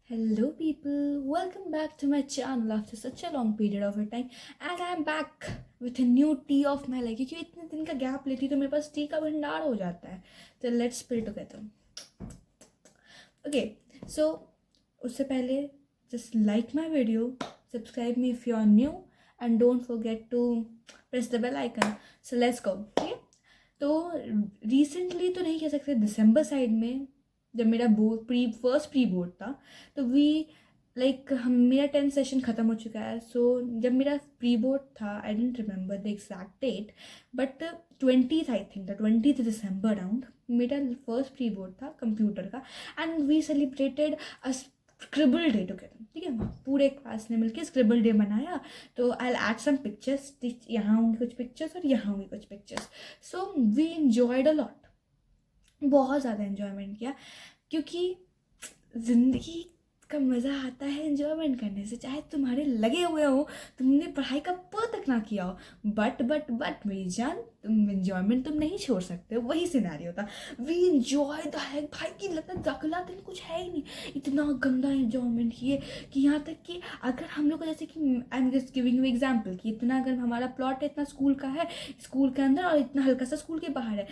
Hello, people. Welcome back to my channel after such a long period of time, and I'm back with a new tea of my life. क्योंकि इतने दिन का gap लेती तो मेरे पास T का भंडार हो जाता है. तो let's spill together. Okay, so उससे पहले just like my video, subscribe me if you are new, and don't forget to press the bell icon. So let's go. Okay? तो रिसेंटली तो नहीं कह सकते, दिसंबर साइड में जब मेरा फर्स्ट प्री बोर्ड था तो हम मेरा 10th सेशन ख़त्म हो चुका है. सो जब मेरा प्री बोर्ड था, I don't remember the exact date, but 20th I think the 20th December around मेरा फर्स्ट प्री बोर्ड था कंप्यूटर का. And we celebrated a scribble day together. ठीक है, पूरे क्लास ने मिलकर स्क्रिबल डे मनाया. तो आई ऐड सम पिक्चर्स, यहाँ होंगी कुछ पिक्चर्स और यहाँ होंगी कुछ pictures. So we enjoyed a lot, बहुत ज़्यादा इन्जॉयमेंट किया, क्योंकि ज़िंदगी का मज़ा आता है इन्जॉयमेंट करने से. चाहे तुम्हारे लगे हुए हो, तुमने पढ़ाई का प तक ना किया हो, बट मेरी जान, तुम इन्जॉयमेंट तुम नहीं छोड़ सकते हो. वही सिनेरियो था. वी इन्जॉय द हेक भाई, की लगता अगला दिन कुछ है ही नहीं. इतना गंदा इन्जॉयमेंट किए कि यहाँ तक कि अगर हम लोग को, जैसे कि I am just giving you example, कि इतना अगर हमारा प्लॉट है, इतना स्कूल का है, स्कूल के अंदर, और इतना हल्का सा स्कूल के बाहर है,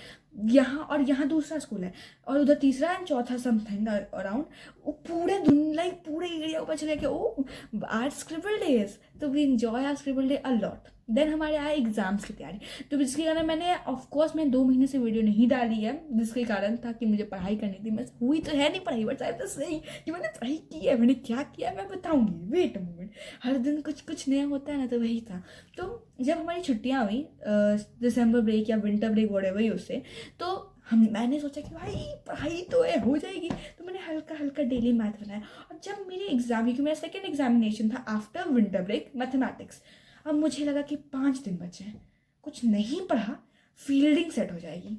यहाँ और यहाँ दूसरा स्कूल है, और उधर तीसरा एंड चौथा समथिंग अराउंड, पूरे पूरे एरिया को पता चला कि ओ आज स्क्रिबल डे है. तो we enjoy our scribble day a lot. Then हमारे आए एग्जाम्स की तैयारी. तो जिसके कारण मैंने ऑफकोर्स मैं 2 महीने से वीडियो नहीं डाली है, जिसके कारण था कि मुझे पढ़ाई करनी थी. मैं हुई तो है नहीं पढ़ाई, बट आई तो सही कि मैंने पढ़ाई की है. मैंने क्या किया मैं बताऊंगी, वेट अ मोमेंट. हर दिन कुछ कुछ नया होता है ना, तो वही था. तो जब हमारी छुट्टियाँ हुई, दिसंबर ब्रेक या विंटर ब्रेक व्हाटएवर ही, उससे तो मैंने सोचा कि भाई पढ़ाई तो है, हो जाएगी. तो मैंने हल्का हल्का डेली मैथ बनाया. और जब मेरी एग्जाम, क्योंकि मेरा सेकेंड एग्जामिनेशन था आफ्टर विंटर ब्रेक, मैथमेटिक्स, अब मुझे लगा कि 5 दिन बचे हैं, कुछ नहीं पढ़ा, फील्डिंग सेट हो जाएगी.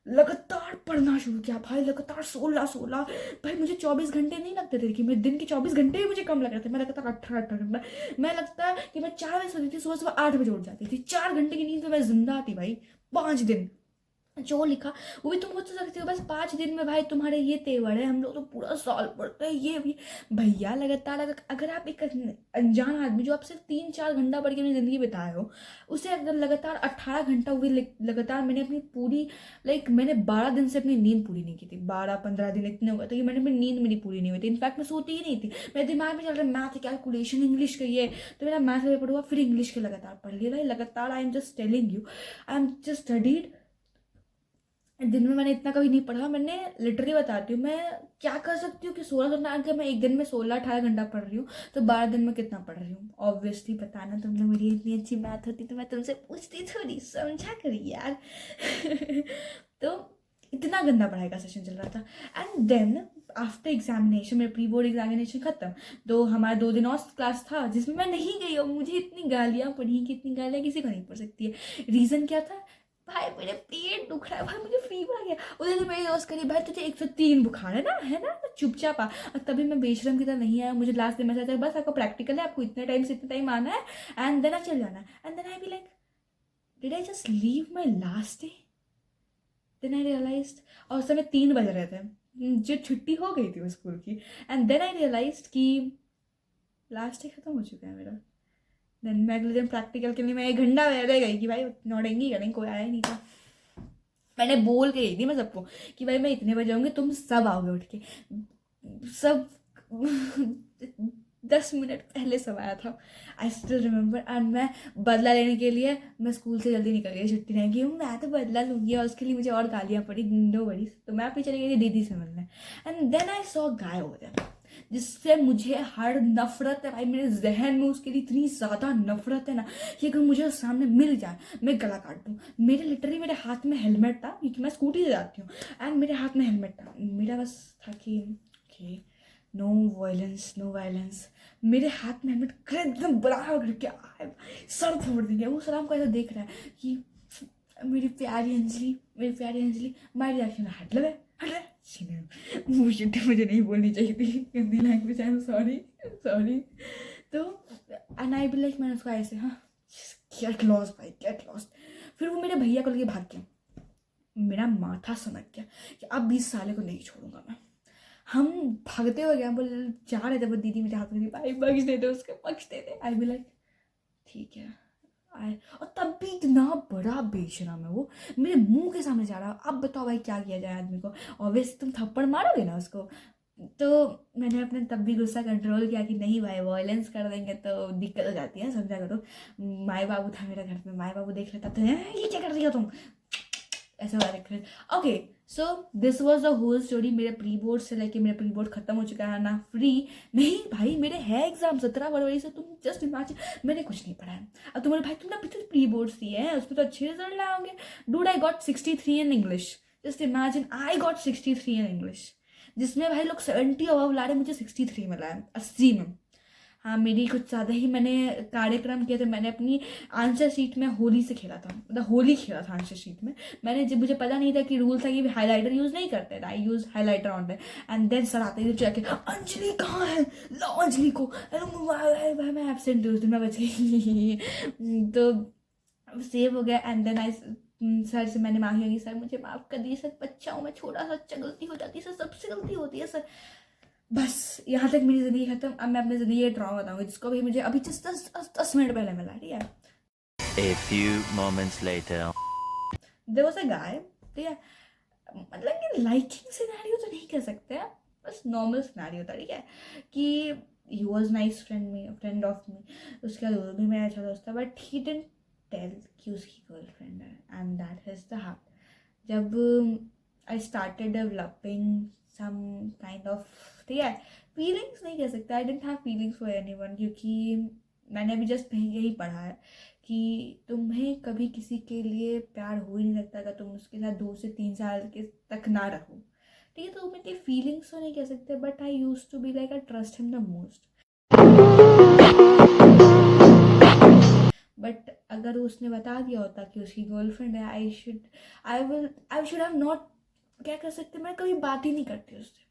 लगातार पढ़ना शुरू किया भाई, लगातार 16 भाई. मुझे 24 घंटे नहीं लगते थे, कि मेरे दिन के 24 घंटे ही मुझे कम लग रहे थे. मैं लगातार 18 घंटा, मैं लगता है कि मैं 4 बजे सोती थी, सुबह सुबह 8 बजे उठ जाती थी. 4 घंटे की नींद में मैं जिंदा थी भाई. 5 दिन जो लिखा वो भी तुम खुद से सकते हो. बस 5 दिन में भाई तुम्हारे ये तेवर है, हम लोग तो पूरा साल पढ़ते हैं ये भी. भैया लगातार अगर आप एक अनजान आदमी जो आप सिर्फ 3-4 घंटा पढ़ के अपनी ज़िंदगी बिताए हो, उसे अगर लगातार 18 घंटा हुई लगातार, मैंने अपनी पूरी मैंने 12 दिन से अपनी नींद पूरी नहीं की थी. 12-15 दिन इतने हो गए थे कि मैंने अपनी नींद मेरी पूरी नहीं हुई थी. इनफैक्ट मैं सोती ही नहीं थी. मेरे दिमाग में चल रहा है मैथ, कैलकुलेशन, इंग्लिश का ये. तो मेरा मैथ पेपर हुआ, फिर इंग्लिश के लगातार पढ़ लिया भाई, लगातार. I am just telling you, I am just studied. दिन में मैंने इतना कभी नहीं पढ़ा. मैंने लिटरली बताती हूँ, मैं क्या कर सकती हूँ कि 16 घंटा, अगर मैं एक दिन में 16-18 घंटा पढ़ रही हूँ, तो 12 दिन में कितना पढ़ रही हूँ. ऑब्वियसली बताना, तुम लोग मेरी इतनी अच्छी मैथ होती तो मैं तुमसे पूछती थोड़ी, समझा करी यार. तो इतना गंदा पढ़ाई का सेशन चल रहा था. एंड देन आफ्टर एग्जामिनेशन, मेरा प्री बोर्ड एग्जामिनेशन खत्म, तो हमारा 2 दिन और क्लास था जिसमें मैं नहीं गई. और मुझे इतनी गालियाँ पड़ी कि इतनी गालियाँ किसी को नहीं पड़ सकती है. रीज़न क्या था? भाई मेरे पेट दुख रहा है भाई, मुझे फीवर आ गया. उधर से मेरी दोस्त करी, भाई तुझे 103 बुखार है ना, तो चुपचाप आ. और तभी मैं बेशरम की तरह नहीं आया. मुझे लास्ट दिन मैसेज आया, बस आपका प्रैक्टिकल है, आपको इतने टाइम से इतने टाइम आना है, एंड देन चल जाना है. And then I be like, did I just leave my last day? Then I realised, और उस समय 3 बज रहे थे, जो छुट्टी हो गई थी वो स्कूल की. एंड देन आई रियलाइज्ड कि लास्ट डे खत्म हो चुका है मेरा. देन मैं अगले दिन प्रैक्टिकल के लिए मैं 1 घंटा रह गई कि भाई नौडेंगी करेंगे, कोई आया ही नहीं था. मैंने बोल के गई थी मैं सबको कि भाई मैं इतने बजे आऊँगी, तुम सब आओगे उठ के. सब 10 मिनट पहले सब आया था. I still remember. एंड मैं बदला लेने के लिए मैं स्कूल से जल्दी निकल गई, छुट्टी नहीं की. मैं तो बदला लूँगी, और उसके लिए मुझे और गालियाँ पड़ी, नो वरीज. तो मैं अपनी चली गई थी दीदी से मिलने. And then I saw guy over there, जिससे मुझे हर नफरत है भाई. मेरे जहन में उसके लिए इतनी ज़्यादा नफरत है ना, कि अगर मुझे उस सामने मिल जाए मैं गला काट दूँ. मेरे हाथ में हेलमेट था, क्योंकि मैं स्कूटी से जाती हूँ, एंड मेरे हाथ में हेलमेट था. मेरा बस था कि नो वायलेंस. मेरे हाथ में हेलमेट एकदम बड़ा करके आए, सर फोड़ देंगे. वो सर हमको ऐसा देख रहा है कि मेरी प्यारी अंजलि. माय रिएक्शन, हट ले. वो शिट, मुझे नहीं बोलनी चाहिए थी गंदी लैंग्वेज, आई एम सॉरी. तो एंड आई बी लाइक, मैंने उसको ऐसे, हाँ गेट लॉस्ट भाई, गेट लॉस्ट. फिर वो मेरे भैया को लेके भाग गया. मेरा माथा सनक गया कि अब 20 साल को नहीं छोड़ूंगा मैं. हम भागते हुए गए, बोले जा रहे थे, वो दीदी मेरे हाथ में भाई बख्श देते उसके, बख्श देते। आई बी लाइक ठीक है। और तब भी इतना बड़ा बेशरम है वो, मेरे मुंह के सामने जा रहा। अब बताओ भाई क्या किया जाए आदमी को, ऑब्वियसली तुम थप्पड़ मारोगे ना उसको। तो मैंने अपने तब भी गुस्सा कंट्रोल किया कि नहीं भाई वायलेंस कर देंगे तो दिक्कत हो जाती है, समझा करो। माए बाबू था मेरे घर में, माए बाबू देख लेता तो ये क्या कर रही हो तुम, ऐसा वाला देख रहे। Okay so this was the whole story. मेरे प्री बोर्ड से लेके मेरा प्री बोर्ड खत्म हो चुका है ना, फ्री नहीं भाई, मेरे है एग्जाम 17 फरवरी से। तुम जस्ट इमेजिन, मैंने कुछ नहीं पढ़ा है। अब तुम्हारे भाई तुमने अभी तक प्री बोर्ड्स दिए हैं, उसमें तो अच्छे रिजल्ट लाए होंगे। Dude I got 63 in English, just imagine I got 63 in English, जिसमें भाई लोग 70 अबव ला रहे, मुझे 63 में लाया, 80 में। हाँ मेरी कुछ ज़्यादा ही मैंने कार्यक्रम किए थे। मैंने अपनी आंसर शीट में होली से खेला था, मतलब होली खेला था आंसर शीट में मैंने, जब मुझे पता नहीं था कि रूल था कि हाईलाइटर यूज़ नहीं करते, I use highlighter on the end then sir आते थे जाके अंजलि कहाँ है, लो अंजलि को, भाई मैं एबसेंट हूँ उस दिन, मैं बच गई। तो सेव हो गया एंड देन आई सर से मैंने मांगी होगी, सर मुझे माफ़ कर दीजिए सर, बच्चा हूँ मैं, छोटा सा अच्छा गलती हो जाती है सर, सबसे गलती होती है सर। बस यहाँ तक मेरी ज़िंदगी खत्म। अब मैं अपनी ज़िंदगी का ड्रामा बताऊंगी, जिसको भी मुझे अभी जस्ट 10 मिनट पहले मिला, ठीक है। A few moments later. There was a guy, ठीक है, मतलब कि लाइकिंग सिनेरियो तो नहीं कह सकते हैं, बस नॉर्मल सिनेरियो था, ठीक है, कि he was nice friend of me, उसका दोस्त भी मेरा अच्छा दोस्त था, बट ही डिडंट टेल कि उसकी गर्लफ्रेंड है, and that is the heart. जब I started developing some kind of, ठीक है, फीलिंग्स नहीं कह सकते, I don't have feelings for anyone, क्योंकि मैंने अभी जस्ट यही पढ़ा है कि तुम्हें कभी किसी के लिए प्यार हो ही नहीं सकता अगर तुम उसके साथ 2 से 3 साल के तक ना रहो, ठीक है। तो मेरी फीलिंग्स तो नहीं कह सकते, but I use to be like I trust him the most. But अगर उसने बता दिया होता कि उसकी गर्लफ्रेंड है, आई शुड हैव नॉट, क्या कर सकते, मैं कभी बात ही नहीं करती उससे,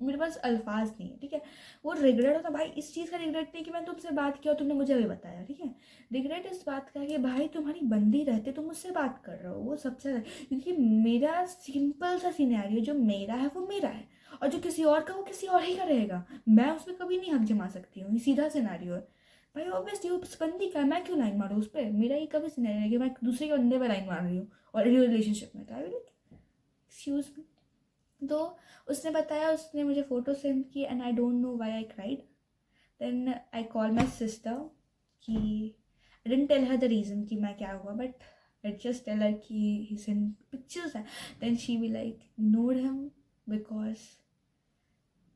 मेरे पास अल्फाज नहीं है, ठीक है। वो रिग्रेट होता भाई, इस चीज़ का रिग्रेट नहीं कि मैं तुमसे बात किया और तुमने मुझे अभी बताया, ठीक है। रिग्रेट इस बात का कि भाई तुम्हारी बंदी रहते तुम मुझसे बात कर रहे हो, वो सबसे ज़्यादा, क्योंकि मेरा सिंपल सा सिनेरियो जो मेरा है वो मेरा है, और जो किसी और का वो किसी और ही का रहेगा, मैं उसमें कभी नहीं हक जमा सकती हूँ, ये सीधा सिनेरियो है भाई। ऑब्वियसली उस बंदी का मैं क्यों लाइन मारूँ उस पर, मेरा ही कभी सिनेरियो है कि मैं दूसरे के बंदे पर लाइन मार रही हूँ और रिलेशनशिप में था, एक्सक्यूज मी। तो उसने बताया, उसने मुझे फ़ोटो सेंड की and I don't know why I cried. Then I call my sister कि I didn't tell her the reason कि मैं क्या हुआ, but I just tell her कि ही सेंड पिक्चर्स है। Then she be like ignore him because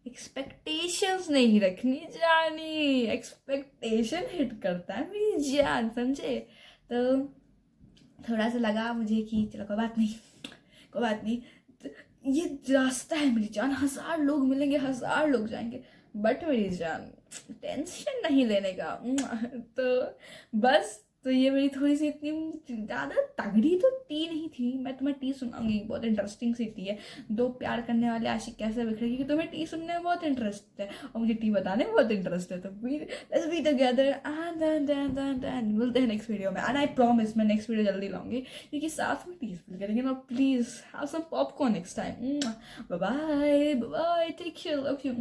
expectations नहीं रखनी जानी, एक्सपेक्टेशन हिट करता है मेरी जान, समझे। तो थोड़ा सा लगा मुझे कि चलो कोई बात नहीं, कोई बात नहीं, ये रास्ता है मेरी जान, 1000 लोग मिलेंगे, 1000 लोग जाएंगे, बट मेरी जान टेंशन नहीं लेने का। तो बस, तो ये मेरी थोड़ी सी इतनी ज़्यादा तगड़ी तो टी नहीं थी। मैं तुम्हें टी सुनाऊंगी, बहुत इंटरेस्टिंग सी टी है, 2 प्यार करने वाले आशिक कैसे बिखरे, क्योंकि तुम्हें टी सुनने में बहुत इंटरेस्ट है और मुझे टी बताने में बहुत इंटरेस्ट है। तो लेट्स बी टुगेदर एंड मिलते हैं नेक्स्ट वीडियो में। एंड आई प्रॉमिस मैं नेक्स्ट वीडियो जल्दी लाऊंगी, क्योंकि साथ में टी स्पिल करेंगे ना, please have some popcorn next time. Bye bye, take care, love you.